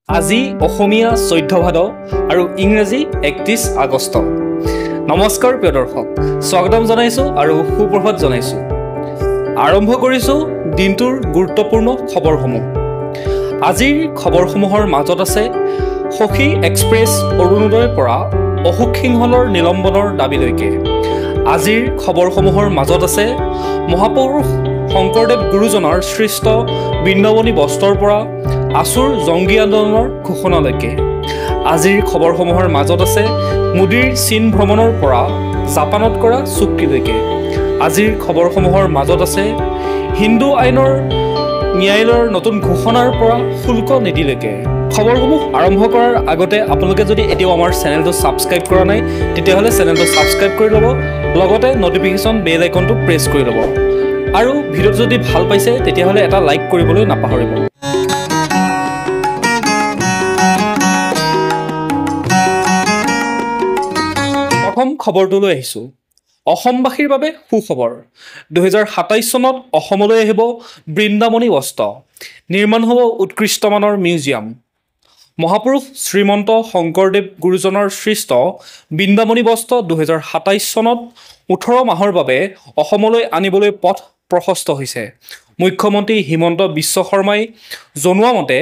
আজি অসমীয়া 14 ভাদ আৰু ইংৰাজী 31 আগষ্ট। নমস্কাৰ প্ৰিয় দৰ্শক, স্বাগতম জনাইছোঁ আৰু সুপ্ৰভাত জনাইছোঁ। আৰম্ভ কৰিছোঁ দিনটোৰ গুৰুত্বপূৰ্ণ খবৰসমূহ। আজিৰ খবৰসমূহৰ মাজত আছে সখী এক্সপ্ৰেছ অৰুণোদয়ৰ পৰা অশোক সিংহলৰ নিলম্বনৰ দাবীলৈকে। আজিৰ খবৰসমূহৰ মাজত আছে মহাপুৰুষ শংকৰদেৱ গুৰুজনাৰ সৃষ্ট বৃন্দাবনী বস্ত্ৰৰ পৰা আছুৰ জংগী আন্দোলনৰ ঘোষণালৈকে। আজিৰ খবৰসমূহৰ মাজত আছে মোদীৰ চীন ভ্ৰমণৰ পৰা জাপানত কৰা চুক্তিলৈকে। আজিৰ খবৰসমূহৰ মাজত আছে হিন্দু আইনৰ ন্যায়ালয়ৰ নতুন ঘোষণাৰ পৰা শুল্ক নীতিলৈকে। খবৰসমূহ আৰম্ভ কৰাৰ আগতে আপোনালোকে যদি এতিয়াও আমাৰ চেনেলটো ছাবস্ক্ৰাইব কৰা নাই তেতিয়াহ'লে চেনেলটো ছাবস্ক্ৰাইব কৰি ল'ব, লগতে নটিফিকেশ্যন বেল আইকনটো প্ৰেছ কৰি ল'ব আৰু ভিডিঅ'টো যদি ভাল পাইছে তেতিয়াহ'লে এটা লাইক কৰিবলৈ নাপাহৰিব। প্ৰথম খবৰটোলৈ আহিছোঁ। অসমবাসীৰ বাবে সুখবৰ। 2027 চনত অসমলৈ আহিব বৃন্দাবনী বস্ত্ৰ, নিৰ্মাণ হ'ব উৎকৃষ্টমানৰ মিউজিয়াম। মহাপুৰুষ শ্ৰীমন্ত শংকৰদেৱ গুৰুজনাৰ সৃষ্ট বৃন্দাবনী বস্ত্ৰ 2027 চনত 18 মাহৰ বাবে অসমলৈ আনিবলৈ পথ প্ৰশস্ত হৈছে। মুখ্যমন্ত্ৰী হিমন্ত বিশ্ব শৰ্মাই জনোৱা মতে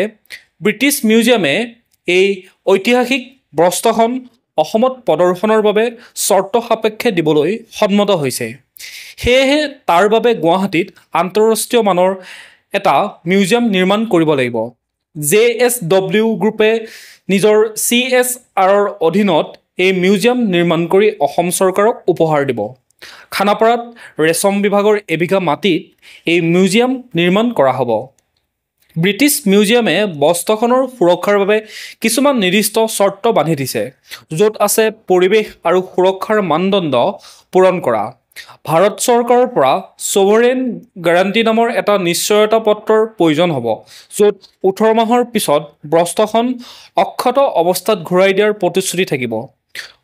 ব্ৰিটিছ মিউজিয়ামে এই ঐতিহাসিক বস্ত্ৰখন অসমত প্ৰদৰ্শনৰ বাবে চৰ্ত সাপেক্ষে দিবলৈ সন্মত হৈছে। সেয়েহে তাৰ বাবে গুৱাহাটীত আন্তঃৰাষ্ট্ৰীয় মানৰ এটা মিউজিয়াম নিৰ্মাণ কৰিব লাগিব। JSW গ্ৰুপে নিজৰ CSRৰ অধীনত এই মিউজিয়াম নিৰ্মাণ কৰি অসম চৰকাৰক উপহাৰ দিব। খানাপাৰাত ৰেচম বিভাগৰ এবিঘা মাটিত এই মিউজিয়াম নিৰ্মাণ কৰা হ'ব। ব্ৰিটিছ মিউজিয়ামে বস্ত্ৰখনৰ সুৰক্ষাৰ বাবে কিছুমান নিৰ্দিষ্ট চৰ্ত বান্ধি দিছে, য'ত আছে পৰিৱেশ আৰু সুৰক্ষাৰ মানদণ্ড পূৰণ কৰা। ভাৰত চৰকাৰৰ পৰা ছভাৰেইন গ্যাৰাণ্টি নামৰ এটা নিশ্চয়তা পত্ৰৰ প্ৰয়োজন হ'ব, য'ত 18 মাহৰ পিছত বস্ত্ৰখন অক্ষত অৱস্থাত ঘূৰাই দিয়াৰ প্ৰতিশ্ৰুতি থাকিব।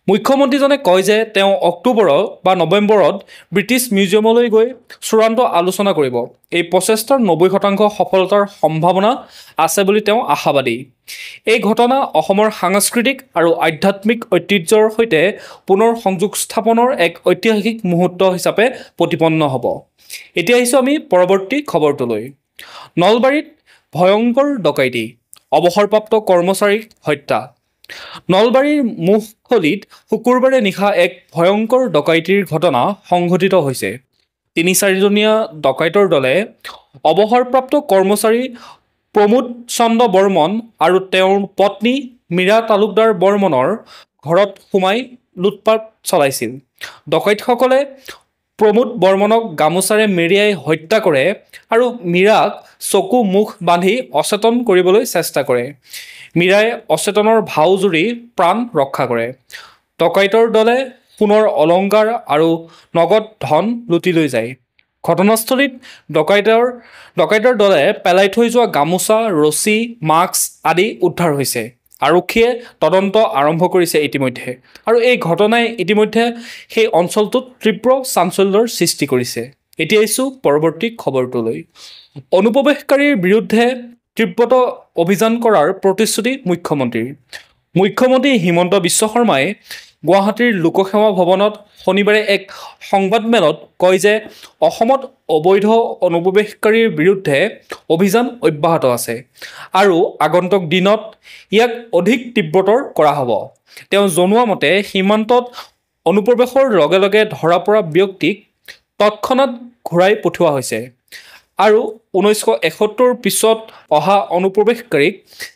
মুখ্যমন্ত্ৰীজনে কয় যে তেওঁ অক্টোবৰ বা নৱেম্বৰত ব্ৰিটিছ মিউজিয়ামলৈ গৈ চূড়ান্ত আলোচনা কৰিব। এই প্ৰচেষ্টাৰ 90% সফলতাৰ সম্ভাৱনা আছে বুলি তেওঁ আশাবাদী। এই ঘটনা অসমৰ সাংস্কৃতিক আৰু আধ্যাত্মিক ঐতিহ্যৰ সৈতে পুনৰ সংযোগ স্থাপনৰ এক ঐতিহাসিক মুহূৰ্ত হিচাপে প্ৰতিপন্ন হ'ব। এতিয়া আহিছোঁ আমি পৰৱৰ্তী খবৰটোলৈ। নলবাৰীত ভয়ংকৰ ডকাইতি, অৱসৰপ্ৰাপ্ত কৰ্মচাৰীক হত্যা। নলবাৰীৰ মুখখলিত শুকুৰবাৰে নিশা এক ভয়ংকৰ ডকাইতিৰ ঘটনা সংঘটিত হৈছে। 3-4জনীয়া ডকাইতৰ দলে অৱসৰপ্ৰাপ্ত কৰ্মচাৰী প্ৰমোদ চন্দ্ৰ বৰ্মন আৰু তেওঁৰ পত্নী মীৰা তালুকদাৰ বৰ্মনৰ ঘৰত সোমাই লুটপাট চলাইছিল। ডকাইতসকলে প্ৰমোদ বৰ্মনক গামোচাৰে মেৰিয়াই হত্যা কৰে আৰু মীৰাক চকু মুখ বান্ধি অচেতন কৰিবলৈ চেষ্টা কৰে। মীৰাই অচেতনৰ ভাও জুৰি প্ৰাণ ৰক্ষা কৰে। ডকাইতৰ দলে সোণৰ অলংকাৰ আৰু নগদ ধন লুটি লৈ যায়। ঘটনাস্থলীত ডকাইতৰ দলে পেলাই থৈ যোৱা গামোচা, ৰছী, মাস্ক আদি উদ্ধাৰ হৈছে। আৰক্ষীয়ে তদন্ত আৰম্ভ কৰিছে ইতিমধ্যে, আৰু এই ঘটনাই ইতিমধ্যে সেই অঞ্চলটোত তীব্ৰ চাঞ্চল্যৰ সৃষ্টি কৰিছে। এতিয়া আহিছোঁ পৰৱৰ্তী খবৰটোলৈ। অনুপ্ৰৱেশকাৰীৰ বিৰুদ্ধে তীব্ৰ অভিযান কৰাৰ প্ৰতিশ্ৰুতি মুখ্যমন্ত্ৰীৰ। মুখ্যমন্ত্ৰী হিমন্ত বিশ্ব শৰ্মাই গুৱাহাটীৰ লোকসেৱা ভৱনত শনিবাৰে এক সংবাদমেলত কয় যে অসমত অবৈধ অনুপ্ৰৱেশকাৰীৰ বিৰুদ্ধে অভিযান অব্যাহত আছে আৰু আগন্তুক দিনত ইয়াক অধিক তীব্ৰতৰ কৰা হ'ব। তেওঁ জনোৱা মতে সীমান্তত অনুপ্ৰৱেশৰ লগে লগে ধৰা পৰা ব্যক্তিক তৎক্ষণাত ঘূৰাই পঠিওৱা হৈছে আৰু 1971 পিছত অহা অনুপ্ৰৱেশকাৰীক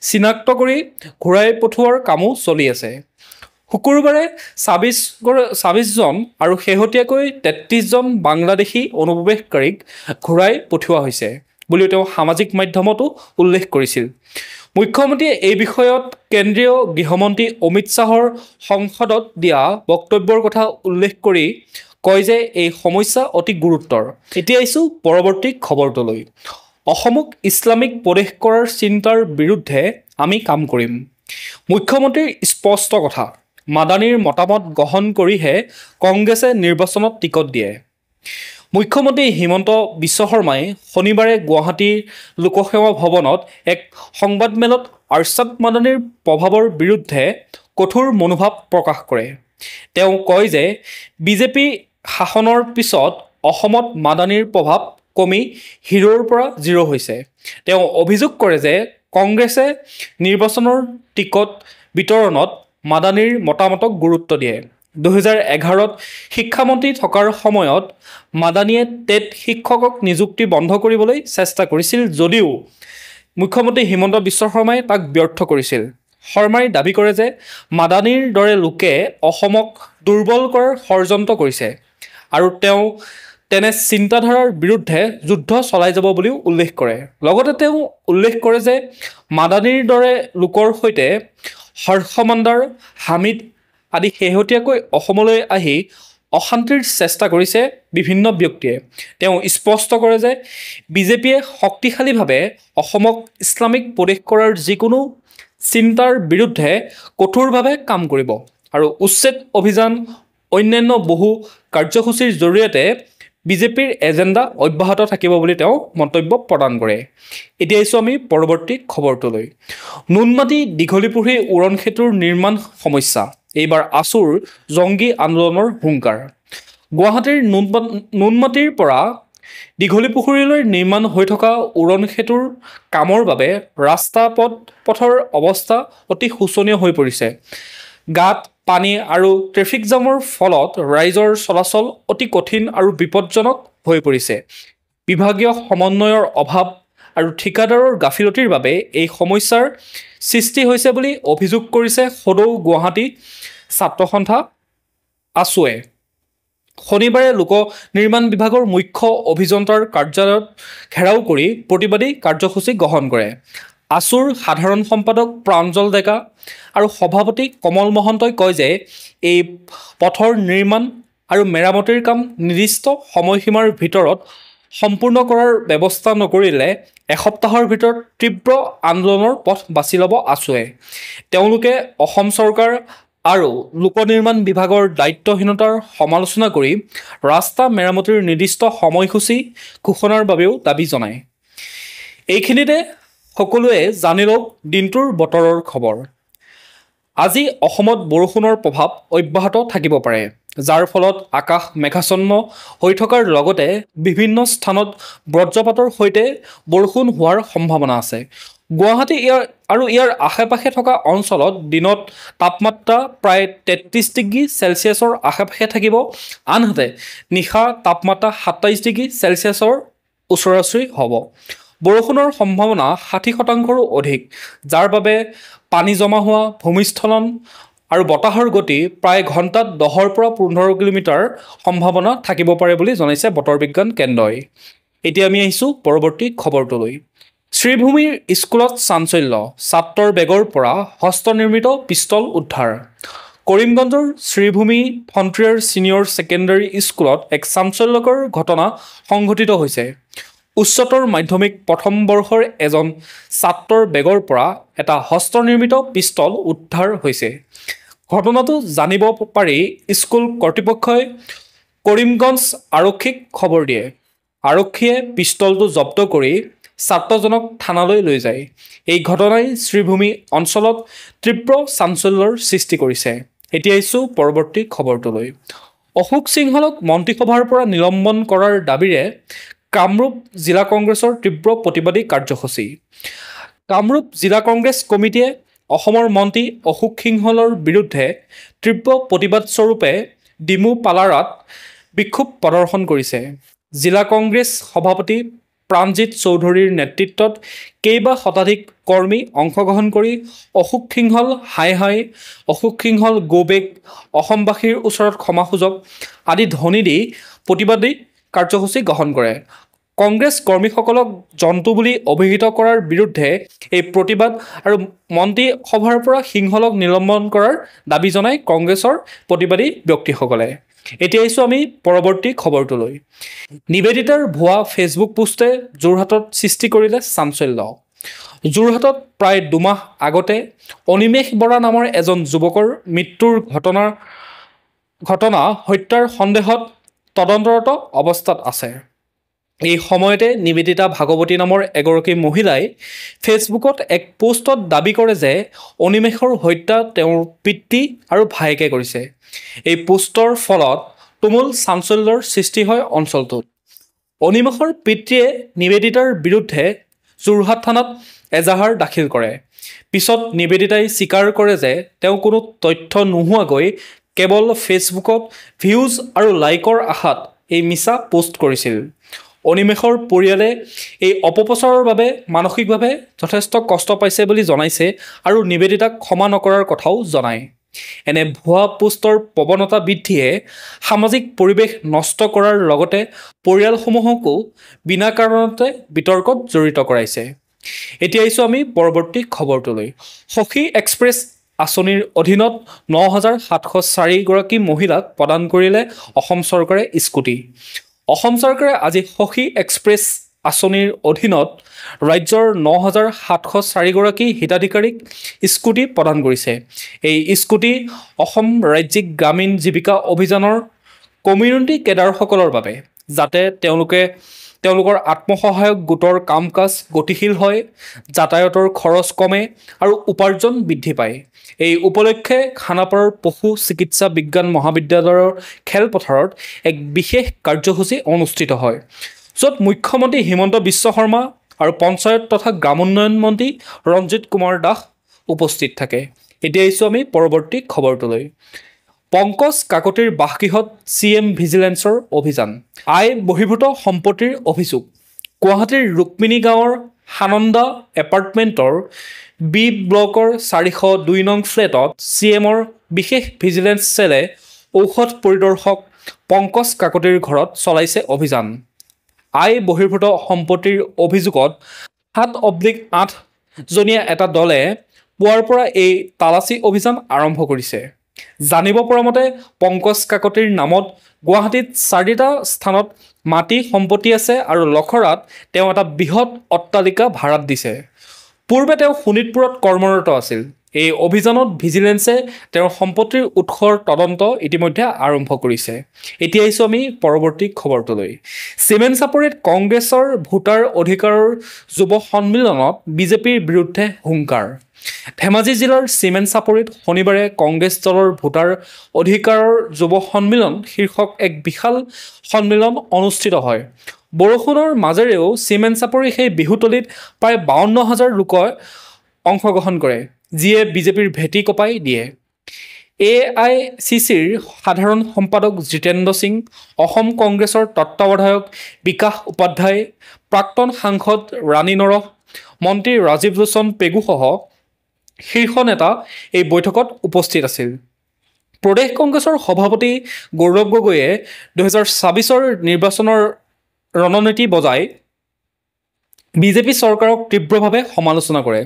চিনাক্ত কৰি ঘূৰাই পঠোৱাৰ কামো চলি আছে। শুকুৰবাৰে 26জন আৰু শেহতীয়াকৈ 33জন বাংলাদেশী অনুপ্ৰৱেশকাৰীক ঘূৰাই পঠিওৱা হৈছে বুলিও তেওঁ সামাজিক মাধ্যমতো উল্লেখ কৰিছিল। মুখ্যমন্ত্ৰীয়ে এই বিষয়ত কেন্দ্ৰীয় গৃহমন্ত্ৰী অমিত শ্বাহৰ সংসদত দিয়া বক্তব্যৰ কথা উল্লেখ কৰি কয় যে এই সমস্যা অতি গুৰুতৰ। এতিয়া আহিছোঁ পৰৱৰ্তী খবৰটোলৈ। অসমক ইছলামিক প্ৰদেশ কৰাৰ চিন্তাৰ বিৰুদ্ধে আমি কাম কৰিম। মুখ্যমন্ত্ৰীৰ স্পষ্ট কথা। মাদানীৰ মতামত গ্ৰহণ কৰিহে কংগ্ৰেছে নিৰ্বাচনত টিকট দিয়ে। মুখ্যমন্ত্ৰী হিমন্ত বিশ্ব শৰ্মাই শনিবাৰে গুৱাহাটীৰ লোকসেৱা ভৱনত এক সংবাদমেলত আৰছাদ মাদানীৰ প্ৰভাৱৰ বিৰুদ্ধে কঠোৰ মনোভাৱ প্ৰকাশ কৰে। তেওঁ কয় যে বিজেপি শাসনৰ পিছত অসমত মাদানীৰ প্ৰভাৱ কমি হিৰোৰ পৰা জিৰ' হৈছে। তেওঁ অভিযোগ কৰে যে কংগ্ৰেছে নিৰ্বাচনৰ টিকট বিতৰণত মাদানীৰ মতামতক গুৰুত্ব দিয়ে। 2011ত শিক্ষামন্ত্ৰী থকাৰ সময়ত মাদানীয়ে টেট শিক্ষকক নিযুক্তি বন্ধ কৰিবলৈ চেষ্টা কৰিছিল যদিও মুখ্যমন্ত্ৰী হিমন্ত বিশ্ব শৰ্মাই তাক ব্যৰ্থ কৰিছিল। শৰ্মাই দাবী কৰে যে মাদানীৰ দৰে লোকে অসমক দুৰ্বল কৰাৰ ষড়যন্ত্ৰ কৰিছে আৰু তেওঁ তেনে চিন্তাধাৰাৰ বিৰুদ্ধে যুদ্ধ চলাই যাব বুলিও উল্লেখ কৰে। লগতে তেওঁ উল্লেখ কৰে যে মাদানীৰ দৰে লোকৰ সৈতে হৰ্ষমন্দাৰ, হামিদ আদি শেহতীয়াকৈ অসমলৈ আহি অশান্তিৰ চেষ্টা কৰিছে বিভিন্ন ব্যক্তিয়ে। তেওঁ স্পষ্ট কৰে যে বিজেপিয়ে শক্তিশালীভাৱে অসমক ইছলামিক প্ৰদেশ কৰাৰ যিকোনো চিন্তাৰ বিৰুদ্ধে কঠোৰভাৱে কাম কৰিব আৰু উচ্ছেদ অভিযান অন্যান্য বহু কাৰ্যসূচীৰ জৰিয়তে বিজেপিৰ এজেণ্ডা অব্যাহত থাকিব বুলি তেওঁ মন্তব্য প্ৰদান কৰে। এতিয়া আহিছোঁ আমি পৰৱৰ্তী খবৰটোলৈ। নুনমাটি দীঘলীপুখুৰী উৰণ সেতুৰ নিৰ্মাণ সমস্যা, এইবাৰ আছুৰ জংগী আন্দোলনৰ হুংকাৰ। গুৱাহাটীৰ নুনমাটিৰ পৰা দীঘলীপুখুৰীলৈ নিৰ্মাণ হৈ থকা উৰণ সেতুৰ কামৰ বাবে ৰাস্তা পথৰ অৱস্থা অতি শোচনীয় হৈ পৰিছে। গাঁত পানী আৰু ট্ৰেফিক জামৰ ফলত ৰাইজৰ চলাচল অতি কঠিন আৰু বিপদজনক হৈ পৰিছে। বিভাগীয় সমন্বয়ৰ অভাৱ আৰু ঠিকাদাৰৰ গাফিলতিৰ বাবে এই সমস্যাৰ সৃষ্টি হৈছে বুলি অভিযোগ কৰিছে সদৌ গুৱাহাটী ছাত্ৰ সন্থা আছুৱে। শনিবাৰে লোক নিৰ্মাণ বিভাগৰ মুখ্য অভিযন্তাৰ কাৰ্যালয়ত ঘেৰাও কৰি প্ৰতিবাদী কাৰ্যসূচী গ্ৰহণ কৰে। আছুৰ সাধাৰণ সম্পাদক প্ৰাঞ্জল ডেকা আৰু সভাপতি কমল মহন্তই কয় যে এই পথৰ নিৰ্মাণ আৰু মেৰামতিৰ কাম নিৰ্দিষ্ট সময়সীমাৰ ভিতৰত সম্পূৰ্ণ কৰাৰ ব্যৱস্থা নকৰিলে এসপ্তাহৰ ভিতৰত তীব্ৰ আন্দোলনৰ পথ বাছি ল'ব আছুৱে। তেওঁলোকে অসম চৰকাৰ আৰু লোক নিৰ্মাণ বিভাগৰ দায়িত্বহীনতাৰ সমালোচনা কৰি ৰাস্তা মেৰামতিৰ নিৰ্দিষ্ট সময়সূচী ঘোষণাৰ বাবেও দাবী জনায়। এইখিনিতে সকলোৱে জানি লওক দিনটোৰ বতৰৰ খবৰ। আজি অসমত বৰষুণৰ প্ৰভাৱ অব্যাহত থাকিব পাৰে, যাৰ ফলত আকাশ মেঘাচ্ছন্ন হৈ থকাৰ লগতে বিভিন্ন স্থানত বজ্ৰপাতৰ সৈতে বৰষুণ হোৱাৰ সম্ভাৱনা আছে। গুৱাহাটী আৰু ইয়াৰ আশে-পাশে থকা অঞ্চলত দিনত তাপমাত্ৰা প্ৰায় 33 ডিগ্ৰী চেলছিয়াছৰ আশে-পাশে থাকিব, আনহাতে নিশা তাপমাত্ৰা 27 ডিগ্ৰী চেলছিয়াছৰ ওচৰা-ওচৰি হ'ব। বৰষুণৰ সম্ভাৱনা 60%ৰো অধিক, যাৰ বাবে পানী জমা হোৱা, ভূমিস্খলন আৰু বতাহৰ গতি প্ৰায় ঘণ্টাত 10ৰ পৰা 15 কিলোমিটাৰ সম্ভাৱনা থাকিব পাৰে বুলি জনাইছে বতৰ বিজ্ঞান কেন্দ্ৰই। এতিয়া আমি আহিছোঁ পৰৱৰ্তী খবৰটোলৈ। শ্ৰীভূমিৰ স্কুলত চাঞ্চল্য, ছাত্ৰৰ বেগৰ পৰা হস্তনিৰ্মিত পিষ্টল উদ্ধাৰ। কৰিমগঞ্জৰ শ্ৰীভূমি ফ্ৰণ্টিয়াৰ ছিনিয়ৰ ছেকেণ্ডাৰী স্কুলত এক চাঞ্চল্যকৰ ঘটনা সংঘটিত হৈছে। উচ্চতৰ মাধ্যমিক প্ৰথম বৰ্ষৰ এজন ছাত্ৰৰ বেগৰ পৰা এটা হস্তনিৰ্মিত পিষ্টল উদ্ধাৰ হৈছে। ঘটনাটো জানিব পাৰি স্কুল কৰ্তৃপক্ষই কৰিমগঞ্জ আৰক্ষীক খবৰ দিয়ে। আৰক্ষীয়ে পিষ্টলটো জব্দ কৰি ছাত্ৰজনক থানালৈ লৈ যায়। এই ঘটনাই শ্ৰীভূমি অঞ্চলত তীব্ৰ চাঞ্চল্যৰ সৃষ্টি কৰিছে। এতিয়া আহিছোঁ পৰৱৰ্তী খবৰটোলৈ। অশোক সিংহলক মন্ত্ৰীসভাৰ পৰা নিলম্বন কৰাৰ দাবীৰে কামৰূপ জিলা কংগ্ৰেছৰ তীব্ৰ প্ৰতিবাদী কাৰ্যসূচী। কামৰূপ জিলা কংগ্ৰেছ কমিটিয়ে অসমৰ মন্ত্ৰী অশোক সিংহলৰ বিৰুদ্ধে তীব্ৰ প্ৰতিবাদ স্বৰূপে ডিমু পালাৰাত বিক্ষোভ প্ৰদৰ্শন কৰিছে। জিলা কংগ্ৰেছ সভাপতি প্ৰাণজিৎ চৌধুৰীৰ নেতৃত্বত কেইবা শতাধিক কৰ্মী অংশগ্ৰহণ কৰি অশোক সিংহল হাই হাই, অশোক সিংহল গো বেক, অসমবাসীৰ ওচৰত ক্ষমা খুজক আদি ধ্বনি দি প্ৰতিবাদী কাৰ্যসূচী গ্ৰহণ কৰে। কংগ্ৰেছ কৰ্মীসকলক জন্তু বুলি অভিহিত কৰাৰ বিৰুদ্ধে এই প্ৰতিবাদ আৰু মন্ত্ৰীসভাৰ পৰা সিংহলক নিলম্বন কৰাৰ দাবী জনাই কংগ্ৰেছৰ প্ৰতিবাদী ব্যক্তিসকলে। এতিয়া আহিছোঁ আমি পৰৱৰ্তী খবৰটোলৈ। নিবেদিতাৰ ভুৱা ফেচবুক পোষ্টে যোৰহাটত সৃষ্টি কৰিলে চাঞ্চল্য। যোৰহাটত প্ৰায় 2 মাহ আগতে অনিমেষ বৰা নামৰ এজন যুৱকৰ মৃত্যুৰ ঘটনা হত্যাৰ সন্দেহত তদন্তৰত অৱস্থাত আছে। এই সময়তে নিবেদিতা ভাগৱতী নামৰ এগৰাকী মহিলাই ফেচবুকত এক পোষ্টত দাবী কৰে যে অনিমেষৰ হত্যা তেওঁৰ পিতৃ আৰু ভায়েকে কৰিছে। এই পোষ্টৰ ফলত তুমুল চাঞ্চল্যৰ সৃষ্টি হয় অঞ্চলটোত। অনিমেষৰ পিতৃয়ে নিবেদিতাৰ বিৰুদ্ধে যোৰহাট থানাত এজাহাৰ দাখিল কৰে। পিছত নিবেদিতাই স্বীকাৰ কৰে যে তেওঁ কোনো তথ্য নোহোৱাকৈ কেৱল ফেচবুকত ভিউজ আৰু লাইকৰ আশাত এই মিছা পোষ্ট কৰিছিল। অনিমেষৰ পৰিয়ালে এই অপপ্ৰচাৰৰ বাবে মানসিকভাৱে যথেষ্ট কষ্ট পাইছে বুলি জনাইছে আৰু নিবেদিতাক ক্ষমা নকৰাৰ কথাও জনায়। এনে ভুৱা পোষ্টৰ প্ৰৱণতা বৃদ্ধিয়ে সামাজিক পৰিৱেশ নষ্ট কৰাৰ লগতে পৰিয়ালসমূহকো বিনা কাৰণতে বিতৰ্কত জড়িত কৰাইছে। এতিয়া আহিছোঁ আমি পৰৱৰ্তী খবৰটোলৈ। সখী এক্সপ্ৰেছ আঁচনিৰ অধীনত ৯,৭০৪গৰাকী মহিলাক প্ৰদান কৰিলে অসম চৰকাৰে স্কুটি। অসম চৰকাৰে আজি সখী এক্সপ্ৰেছ আঁচনিৰ অধীনত ৰাজ্যৰ ৯,৭০৪গৰাকী হিতাধিকাৰীক স্কুটি প্ৰদান কৰিছে। এই স্কুটি অসম ৰাজ্যিক গ্ৰামীণ জীৱিকা অভিযানৰ কমিউনিটি কেডাৰসকলৰ বাবে, যাতে তেওঁলোকৰ আত্মসহায়ক গোটৰ কাম কাজ গতিশীল হয়, যাতায়াতৰ খৰচ কমে আৰু উপাৰ্জন বৃদ্ধি পায়। এই উপলক্ষে খানাপাৰাৰ পশু চিকিৎসা বিজ্ঞান মহাবিদ্যালয়ৰ খেলপথাৰত এক বিশেষ কাৰ্যসূচী অনুষ্ঠিত হয়, য'ত মুখ্যমন্ত্ৰী হিমন্ত বিশ্ব শৰ্মা আৰু পঞ্চায়ত তথা গ্ৰামোন্নয়ন মন্ত্ৰী ৰঞ্জিত কুমাৰ দাস উপস্থিত থাকে। এতিয়া আহিছোঁ আমি পৰৱৰ্তী খবৰটোলৈ। পংকজ কাকতিৰ বাসগৃহত CM ভিজিলেন্সৰ অভিযান। আয় বহিৰ্ভূত সম্পত্তিৰ অভিযোগ। গুৱাহাটীৰ ৰুক্মিণী গাঁৱৰ সানন্দা এপাৰ্টমেণ্টৰ বি ব্লকৰ 402 নং ফ্লেটত CMৰ বিশেষ ভিজিলেন্স চেলে ঔষধ পৰিদৰ্শক পংকজ কাকতিৰ ঘৰত চলাইছে অভিযান। আয় বহিৰ্ভূত সম্পত্তিৰ অভিযোগত 7/8 জনীয়া এটা দলে পুৱাৰ পৰা এই তালাচী অভিযান আৰম্ভ কৰিছে। জানিব পৰা মতে পংকজ কাকতিৰ নামত গুৱাহাটীত 4টা স্থানত মাটি সম্পত্তি আছে আৰু লখৰাত তেওঁ এটা বৃহৎ অট্টালিকা ভাড়াত দিছে। পূৰ্বে তেওঁ শোণিতপুৰত কৰ্মৰত আছিল। এই অভিযানত ভিজিলেন্সে তেওঁৰ সম্পত্তিৰ উৎসৰ তদন্ত ইতিমধ্যে আৰম্ভ কৰিছে। এতিয়া আহিছোঁ আমি পৰৱৰ্তী খবৰটোলৈ। চিমেণ্ট চাপৰিত কংগ্ৰেছৰ ভোটাৰ অধিকাৰৰ যুৱ সন্মিলনত বিজেপিৰ বিৰুদ্ধে হুংকাৰ। ধেমাজি জিলাৰ চিমেণ্ট চাপৰিত শনিবাৰে কংগ্ৰেছ দলৰ ভোটাৰ অধিকাৰৰ যুৱ সন্মিলন শীৰ্ষক এক বিশাল সন্মিলন অনুষ্ঠিত হয়। বৰষুণৰ মাজেৰেও চিমেণ্ট চাপৰি সেই বিহুতলীত প্ৰায় 52,000 লোকে অংশগ্ৰহণ কৰে, যিয়ে বিজেপিৰ ভেটি কঁপাই দিয়ে। AICCৰ সাধাৰণ সম্পাদক জিতেন্দ্ৰ সিং, অসম কংগ্ৰেছৰ তত্ত্বাৱধায়ক বিকাশ উপাধ্যায়, প্ৰাক্তন সাংসদ ৰাণী নৰহ, মন্ত্ৰী ৰাজীৱ লোচন পেগুসহ শীৰ্ষ নেতা এই বৈঠকত উপস্থিত আছিল। প্ৰদেশ কংগ্ৰেছৰ সভাপতি গৌৰৱ গগৈয়ে 2024 নিৰ্বাচনৰ ৰণনীতি বজাই বিজেপি চৰকাৰক তীব্ৰভাৱে সমালোচনা কৰে।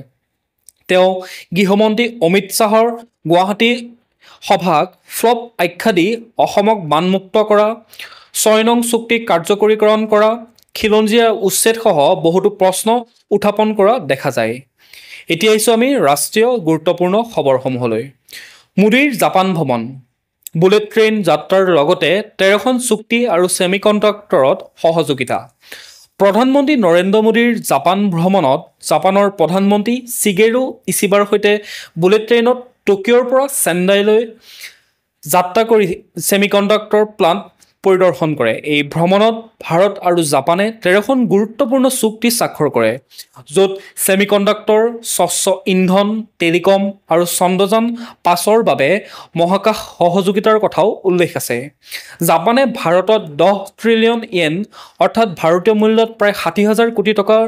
তেওঁ গৃহমন্ত্ৰী অমিত শ্বাহৰ গুৱাহাটী সভাক ফ্লপ আখ্যা দি অসমক বানমুক্ত কৰা, 6 নং চুক্তি কাৰ্যকৰীকৰণ কৰা, খিলঞ্জীয়া উচ্ছেদসহ বহুতো প্ৰশ্ন উত্থাপন কৰা দেখা যায়। এতিয়া আহিছোঁ আমি ৰাষ্ট্ৰীয় গুৰুত্বপূৰ্ণ খবৰসমূহলৈ। মোদীৰ জাপান ভ্ৰমণ। বুলেট ট্ৰেইন যাত্ৰাৰ লগতে 13খন চুক্তি আৰু ছেমিকণ্ডাক্টৰত সহযোগিতা। প্ৰধানমন্ত্ৰী নৰেন্দ্ৰ মোদীৰ জাপান ভ্ৰমণত জাপানৰ প্ৰধানমন্ত্ৰী শিগেৰু ইচিবাৰ সৈতে বুলেট ট্ৰেইনত টকিঅ'ৰ পৰা চেন্নাইলৈ যাত্ৰা কৰি ছেমিকণ্ডাক্টৰ প্লাণ্ট পৰিদৰ্শন কৰে। এই ভ্ৰমণত ভাৰত আৰু জাপানে 13খন গুৰুত্বপূৰ্ণ চুক্তি স্বাক্ষৰ কৰে, য'ত ছেমিকণ্ডাক্টৰ, স্বচ্ছ ইন্ধন, টেলিকম আৰু চন্দ্ৰযান 5ৰ বাবে মহাকাশ সহযোগিতাৰ কথাও উল্লেখ আছে। জাপানে ভাৰতত 10 ট্ৰিলিয়ন য়েন অৰ্থাৎ ভাৰতীয় মূল্যত প্ৰায় 60,000 কোটি টকাৰ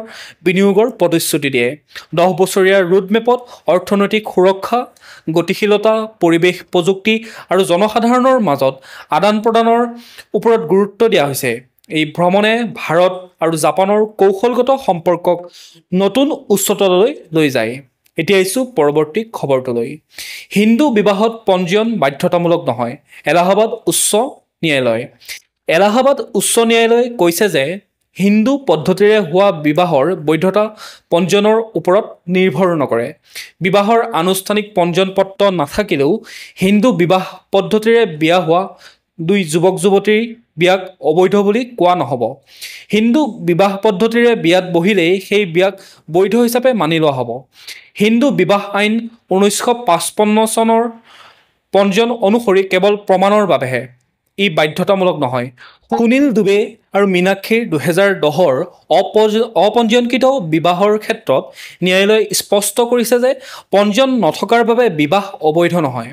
বিনিয়োগৰ প্ৰতিশ্ৰুতি দিয়ে। 10 বছৰীয়া ৰোডমেপত অৰ্থনৈতিক সুৰক্ষা, গতিশীলতা, পৰিৱেশ, প্ৰযুক্তি আৰু জনসাধাৰণৰ মাজত আদান প্ৰদানৰ ওপৰত গুৰুত্ব দিয়া হৈছে। এই ভ্ৰমণে ভাৰত আৰু জাপানৰ কৌশলগত সম্পৰ্কক নতুন উচ্চতালৈ লৈ যায়। এতিয়া আহিছোঁ পৰৱৰ্তী খবৰটোলৈ। হিন্দু বিবাহত পঞ্জীয়ন বাধ্যতামূলক নহয়, এলাহাবাদ উচ্চ ন্যায়ালয়। এলাহাবাদ উচ্চ ন্যায়ালয়ে কৈছে যে হিন্দু পদ্ধতিৰে হোৱা বিবাহৰ বৈধতা পঞ্জীয়নৰ ওপৰত নিৰ্ভৰ নকৰে। বিবাহৰ আনুষ্ঠানিক পঞ্জীয়ন পত্ৰ নাথাকিলেও হিন্দু বিবাহ পদ্ধতিৰে বিয়া হোৱা দুই যুৱক যুৱতীৰ বিয়াক অবৈধ বুলি কোৱা নহ'ব। হিন্দু বিবাহ পদ্ধতিৰে বিয়াত বহিলেই সেই বিয়াক বৈধ হিচাপে মানি লোৱা হ'ব। হিন্দু বিবাহ আইন 1955 চনৰ পঞ্জীয়ন অনুসৰি কেৱল প্ৰমাণৰ বাবেহে, ই বাধ্যতামূলক নহয়। সুনীল দুবে আৰু মীনাক্ষীৰ 2010-ৰ অপঞ্জীয়নকৃত বিবাহৰ ক্ষেত্ৰত ন্যায়ালয়ে স্পষ্ট কৰিছে যে পঞ্জীয়ন নথকাৰ বাবে বিবাহ অবৈধ নহয়।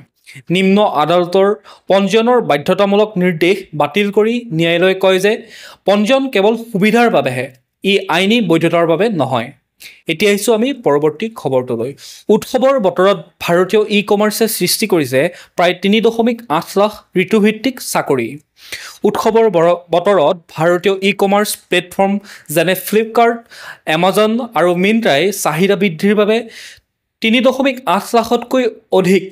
নিম্ন আদালতৰ পঞ্জীয়নৰ বাধ্যতামূলক নিৰ্দেশ বাতিল কৰি ন্যায়ালয়ে কয় যে পঞ্জীয়ন কেৱল সুবিধাৰ বাবেহে, ই আইনী বৈধতাৰ বাবে নহয়। এতিয়া আহিছোঁ আমি পৰৱৰ্তী খবৰটোলৈ। উৎসৱৰ বতৰত ভাৰতীয় ই-কমাৰ্চে সৃষ্টি কৰিছে প্ৰায় 3.8 লাখ ঋতুভিত্তিক চাকৰি। উৎসৱৰ বতৰত ভাৰতীয় ই-কমাৰ্চ প্লেটফৰ্ম যেনে ফ্লিপকাৰ্ট, এমাজন আৰু মিন্ত্ৰাই চাহিদা বৃদ্ধিৰ বাবে 3.8 লাখতকৈ অধিক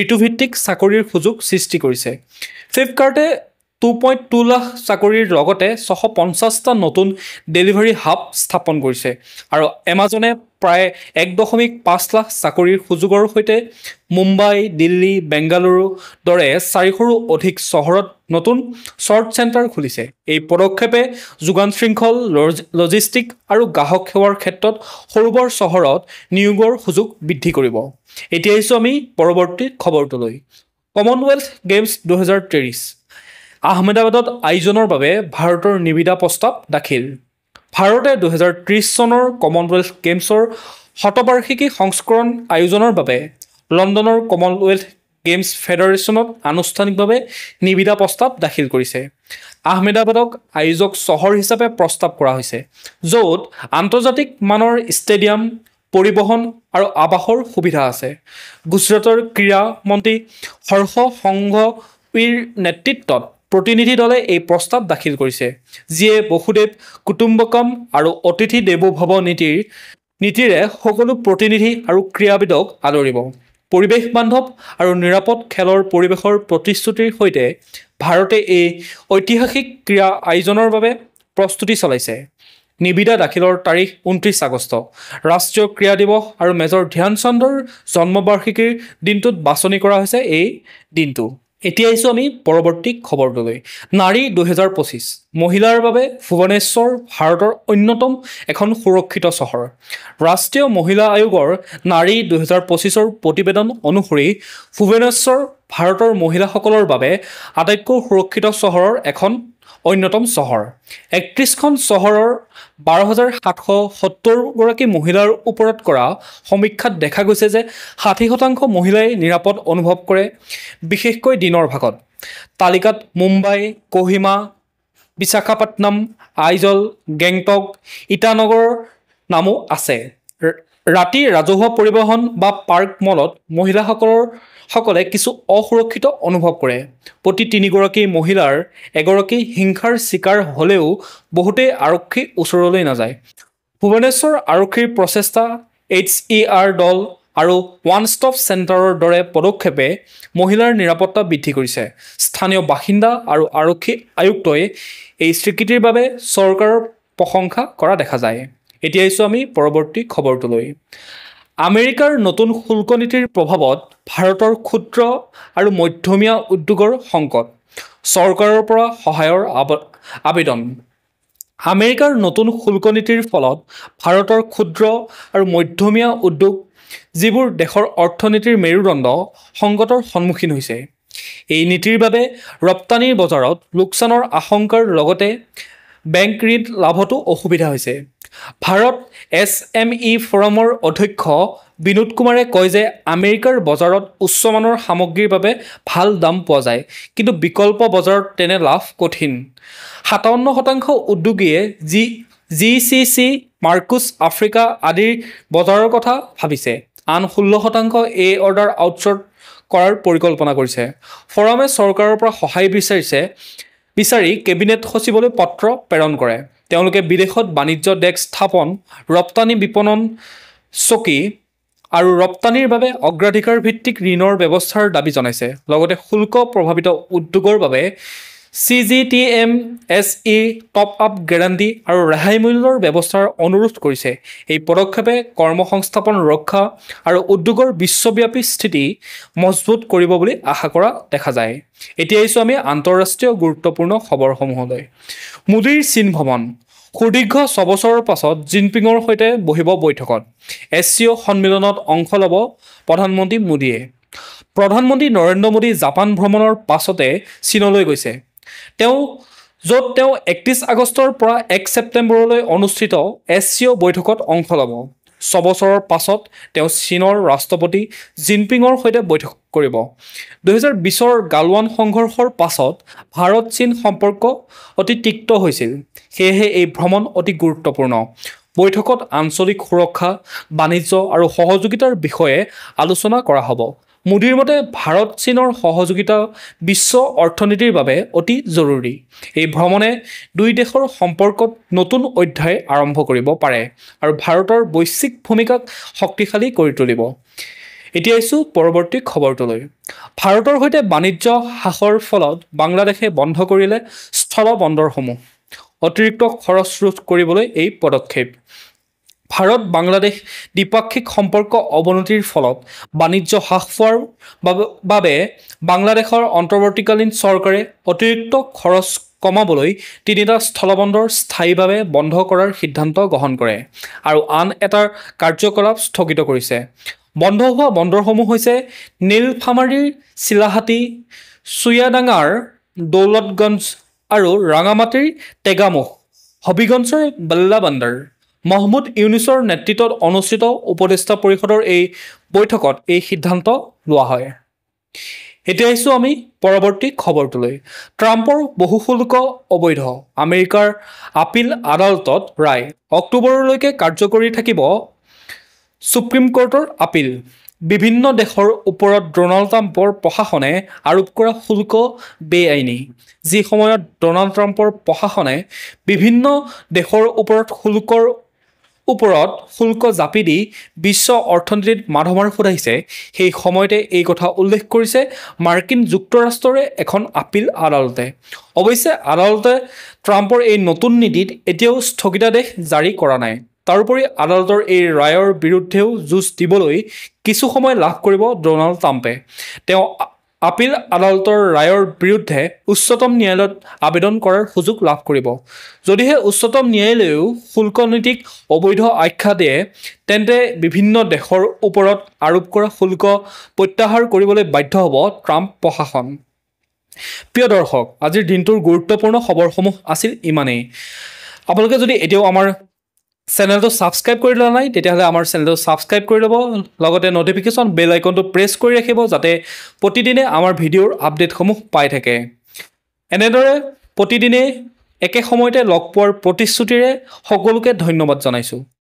ঋতুভিত্তিক চাকৰিৰ সুযোগ সৃষ্টি কৰিছে। ফ্লিপকাৰ্টে 2.2 লাখ চাকৰিৰ লগতে 650টা নতুন ডেলিভাৰী হাব স্থাপন কৰিছে আৰু এমাজনে প্ৰায় 1.5 লাখ চাকৰিৰ সুযোগৰ সৈতে মুম্বাই, দিল্লী, বেংগালুৰুৰ দৰে 400ৰো অধিক চহৰত নতুন চৰ্ট চেণ্টাৰ খুলিছে। এই পদক্ষেপে যোগান শৃংখল, লজিষ্টিক আৰু গ্ৰাহক সেৱাৰ ক্ষেত্ৰত সৰু-বৰ চহৰত নিয়োগৰ সুযোগ বৃদ্ধি কৰিব। এতিয়া আহিছোঁ আমি পৰৱৰ্তী খবৰটোলৈ। কমনৱেলথ গেমছ 2023 আহমেদাবাদত আয়োজনৰ বাবে ভাৰতৰ নিবিদা প্ৰস্তাৱ দাখিল। ভাৰতে 2030 চনৰ কমনৱেলথ গেমছৰ শতবাৰ্ষিকী সংস্কৰণ আয়োজনৰ বাবে লণ্ডনৰ কমনৱেলথ গেমছ ফেডাৰেশ্যনত আনুষ্ঠানিকভাৱে নিবিদা প্ৰস্তাৱ দাখিল কৰিছে। আহমেদাবাদক আয়োজক চহৰ হিচাপে প্ৰস্তাৱ কৰা হৈছে, য'ত আন্তৰ্জাতিক মানৰ ষ্টেডিয়াম, পৰিবহণ আৰু আৱাসৰ সুবিধা আছে। গুজৰাটৰ ক্ৰীড়া মন্ত্ৰী হৰ্ষ সংঘৱীৰ নেতৃত্বত প্ৰতিনিধি দলে এই প্ৰস্তাৱ দাখিল কৰিছে, যিয়ে বসুদেৱ কুটুম্বকম আৰু অতিথি দেৱো ভৱ নীতিৰে সকলো প্ৰতিনিধি আৰু ক্ৰীড়াবিদক আদৰিব। পৰিৱেশ বান্ধৱ আৰু নিৰাপদ খেলৰ পৰিৱেশৰ প্ৰতিশ্ৰুতিৰ সৈতে ভাৰতে এই ঐতিহাসিক ক্ৰীড়া আয়োজনৰ বাবে প্ৰস্তুতি চলাইছে। নিবিদা দাখিলৰ তাৰিখ 29 আগষ্ট। ৰাষ্ট্ৰীয় ক্ৰীড়া দিৱস আৰু মেজৰ ধ্যান চান্দৰ জন্মবাৰ্ষিকীৰ দিনটোত বাছনি কৰা হৈছে এই দিনটো। এতিয়া আহিছোঁ আমি পৰৱৰ্তী খবৰটোলৈ। নাৰী 2025 মহিলাৰ বাবে ভুৱনেশ্বৰ ভাৰতৰ অন্যতম এখন সুৰক্ষিত চহৰ। ৰাষ্ট্ৰীয় মহিলা আয়োগৰ নাৰী 2025ৰ প্ৰতিবেদন অনুসৰি ভুৱনেশ্বৰ ভাৰতৰ মহিলাসকলৰ বাবে আটাইতকৈ সুৰক্ষিত চহৰৰ এখন অন্যতম চহৰ। 31খন চহৰৰ 12,770 গৰাকী মহিলাৰ ওপৰত কৰা সমীক্ষাত দেখা গৈছে যে 60% মহিলাই নিৰাপদ অনুভৱ কৰে, বিশেষকৈ দিনৰ ভাগত। তালিকাত মুম্বাই, কোহিমা, বিশাখাপট্টনম, আইজল, গেংটক, ইটানগৰৰ নামো আছে। ৰাতি ৰাজহুৱা পৰিবহণ বা পাৰ্ক মলত মহিলাসকলে কিছু অসুৰক্ষিত অনুভৱ কৰে। প্ৰতি 3 গৰাকী মহিলাৰ এগৰাকী হিংসাৰ চিকাৰ হ'লেও বহুতেই আৰক্ষী ওচৰলৈ নাযায়। ভুৱনেশ্বৰ আৰক্ষীৰ প্ৰচেষ্টা, HER দল আৰু ওৱান ষ্টপ চেণ্টাৰৰ দৰে পদক্ষেপে মহিলাৰ নিৰাপত্তা বৃদ্ধি কৰিছে। স্থানীয় বাসিন্দা আৰু আৰক্ষী আয়ুক্তই এই স্বীকৃতিৰ বাবে চৰকাৰৰ প্ৰশংসা কৰা দেখা যায়। এতিয়া আহিছোঁ আমি পৰৱৰ্তী খবৰটোলৈ। আমেৰিকাৰ নতুন শুল্ক নীতিৰ প্ৰভাৱত ভাৰতৰ ক্ষুদ্ৰ আৰু মধ্যমীয়া উদ্যোগৰ সংকট, চৰকাৰৰ পৰা সহায়ৰ আবেদন। আমেৰিকাৰ নতুন শুল্ক নীতিৰ ফলত ভাৰতৰ ক্ষুদ্ৰ আৰু মধ্যমীয়া উদ্যোগ, যিবোৰ দেশৰ অৰ্থনীতিৰ মেৰুদণ্ড, সংকটৰ সন্মুখীন হৈছে। এই নীতিৰ বাবে ৰপ্তানিৰ বজাৰত লোকচানৰ আশংকাৰ লগতে বেংক ঋণ লাভতো অসুবিধা হৈছে। ভাৰত SME ফৰামৰ অধ্যক্ষ বিনোদ কুমাৰে কয় যে আমেৰিকাৰ বজাৰত উচ্চমানৰ সামগ্ৰীৰ বাবে ভাল দাম পোৱা যায়, কিন্তু বিকল্প বজাৰত তেনে লাভ কঠিন। 57% উদ্যোগীয়ে GCC, মাৰ্কুছ আফ্ৰিকা আদিৰ বজাৰৰ কথা ভাবিছে, আন 16% এই অৰ্ডাৰ আউটছৰ্ট কৰাৰ পৰিকল্পনা কৰিছে। ফৰামে চৰকাৰৰ পৰা সহায় বিচাৰি কেবিনেট সচিবলৈ পত্ৰ প্ৰেৰণ কৰে। তেওঁলোকে বিদেশত বাণিজ্য ডেস্ক স্থাপন, ৰপ্তানি বিপণন চকী আৰু ৰপ্তানিৰ বাবে অগ্ৰাধিকাৰ ভিত্তিক ঋণৰ ব্যৱস্থাৰ দাবী জনাইছে। লগতে শুল্ক প্ৰভাৱিত উদ্যোগৰ বাবে CGTMSE টপ আপ গেৰাণ্টি আৰু ৰেহাই মূল্যৰ ব্যৱস্থাৰ অনুৰোধ কৰিছে। এই পদক্ষেপে কৰ্মসংস্থাপন ৰক্ষা আৰু উদ্যোগৰ বিশ্বব্যাপী স্থিতি মজবুত কৰিব বুলি আশা কৰা দেখা যায়। এতিয়া আহিছোঁ আমি আন্তঃৰাষ্ট্ৰীয় গুৰুত্বপূৰ্ণ খবৰসমূহলৈ। মোদীৰ চীন ভ্ৰমণ। সুদীৰ্ঘ 6 বছৰৰ পাছত জিনপিঙৰ সৈতে বহিব বৈঠকত। SCO সন্মিলনত অংশ ল'ব প্ৰধানমন্ত্ৰী মোদীয়ে। প্ৰধানমন্ত্ৰী নৰেন্দ্ৰ মোদী জাপান ভ্ৰমণৰ পাছতে চীনলৈ গৈছে। তেওঁ 31 আগষ্টৰ পৰা 1 ছেপ্টেম্বৰলৈ অনুষ্ঠিত SCO বৈঠকত অংশ ল'ব। 6 বছৰৰ পাছত তেওঁ চীনৰ ৰাষ্ট্ৰপতি জিনপিঙৰ সৈতে বৈঠক কৰিব। 2020ৰ গালৱান সংঘৰ্ষৰ পাছত ভাৰত-চীন সম্পৰ্ক অতি তিক্ত হৈছিল। সেয়েহে এই ভ্ৰমণ অতি গুৰুত্বপূৰ্ণ। বৈঠকত আঞ্চলিক সুৰক্ষা, বাণিজ্য আৰু সহযোগিতাৰ বিষয়ে আলোচনা কৰা হ'ব। মোদীৰ মতে ভাৰত-চীনৰ সহযোগিতা বিশ্ব অৰ্থনীতিৰ বাবে অতি জৰুৰী। এই ভ্ৰমণে দুই দেশৰ সম্পৰ্কত নতুন অধ্যায় আৰম্ভ কৰিব পাৰে আৰু ভাৰতৰ বৈশ্বিক ভূমিকাক শক্তিশালী কৰি তুলিব। এতিয়া আহিছোঁ পৰৱৰ্তী খবৰটোলৈ। ভাৰতৰ সৈতে বাণিজ্য হ্ৰাসৰ ফলত বাংলাদেশে বন্ধ কৰিলে স্থল বন্দৰসমূহ। অতিৰিক্ত খৰচ ৰোধ কৰিবলৈ এই পদক্ষেপ। ভাৰত বাংলাদেশ দ্বিপাক্ষিক সম্পৰ্ক অৱনতিৰ ফলত বাণিজ্য হ্ৰাস পোৱাৰ বাবে বাংলাদেশৰ অন্তৰ্বৰ্তীকালীন চৰকাৰে অতিৰিক্ত খৰচ কমাবলৈ 3টা স্থলবন্দৰ স্থায়ীভাৱে বন্ধ কৰাৰ সিদ্ধান্ত গ্ৰহণ কৰে আৰু আন এটাৰ কাৰ্যকলাপ স্থগিত কৰিছে। বন্ধ হোৱা বন্দৰসমূহ হৈছে নীলফামাৰীৰ চিলাহাটী, চুয়াডাঙ্গাৰ দৌলতগঞ্জ আৰু ৰাঙামাটিৰ টেগামুখ, হবিগঞ্জৰ বাল্লা বান্দাৰ। মহম্মদ ইউনুছৰ নেতৃত্বত অনুষ্ঠিত উপদেষ্টা পৰিষদৰ এই বৈঠকত এই সিদ্ধান্ত লোৱা হয়। এতিয়া আহিছোঁ আমি পৰৱৰ্তী খবৰটোলৈ। ট্ৰাম্পৰ বহু শুল্ক অবৈধ। আমেৰিকাৰ আপিল আদালতত ৰায়। অক্টোবৰলৈকে কাৰ্যকৰী থাকিব সুপ্ৰিম কোৰ্টৰ আপিল। বিভিন্ন দেশৰ ওপৰত ডোনাল্ড ট্ৰাম্পৰ প্ৰশাসনে আৰোপ কৰা শুল্ক বেআইনী। যি সময়ত ডোনাল্ড ট্ৰাম্পৰ প্ৰশাসনে বিভিন্ন দেশৰ ওপৰত শুল্ক জাপি দি বিশ্ব অৰ্থনীতিত মাধমাৰ ফুটাইছে, সেই সময়তে এই কথা উল্লেখ কৰিছে মাৰ্কিন যুক্তৰাষ্ট্ৰৰে এখন আপিল আদালতে। অৱশ্যে আদালতে ট্ৰাম্পৰ এই নতুন নীতিত এতিয়াও স্থগিতাদেশ জাৰি কৰা নাই। তাৰোপৰি আদালতৰ এই ৰায়ৰ বিৰুদ্ধেও যুঁজ দিবলৈ কিছু সময় লাভ কৰিব ডোনাল্ড ট্ৰাম্পে। তেওঁ আপিল আদালতৰ ৰায়ৰ বিৰুদ্ধে উচ্চতম ন্যায়ালয়ত আবেদন কৰাৰ সুযোগ লাভ কৰিব। যদিহে উচ্চতম ন্যায়ালয়েও শুল্ক নীতিক অবৈধ আখ্যা দিয়ে, তেন্তে বিভিন্ন দেশৰ ওপৰত আৰোপ কৰা শুল্ক প্ৰত্যাহাৰ কৰিবলৈ বাধ্য হ'ব ট্ৰাম্প প্ৰশাসন। প্ৰিয় দৰ্শক, আজিৰ দিনটোৰ গুৰুত্বপূৰ্ণ খবৰসমূহ আছিল ইমানেই। আপোনালোকে যদি এতিয়াও আমাৰ চেনেলটো ছাবস্ক্ৰাইব কৰি লোৱা নাই, তেতিয়াহ'লে আমাৰ চেনেলটো ছাবস্ক্ৰাইব কৰি ল'ব, লগতে ন'টিফিকেশ্যন বেল আইকনটো প্ৰেছ কৰি ৰাখিব, যাতে প্ৰতিদিনে আমাৰ ভিডিঅ'ৰ আপডেটসমূহ পাই থাকে। এনেদৰে প্ৰতিদিনে একে সময়তে লগ পোৱাৰ প্ৰতিশ্ৰুতিৰে সকলোকে ধন্যবাদ জনাইছোঁ।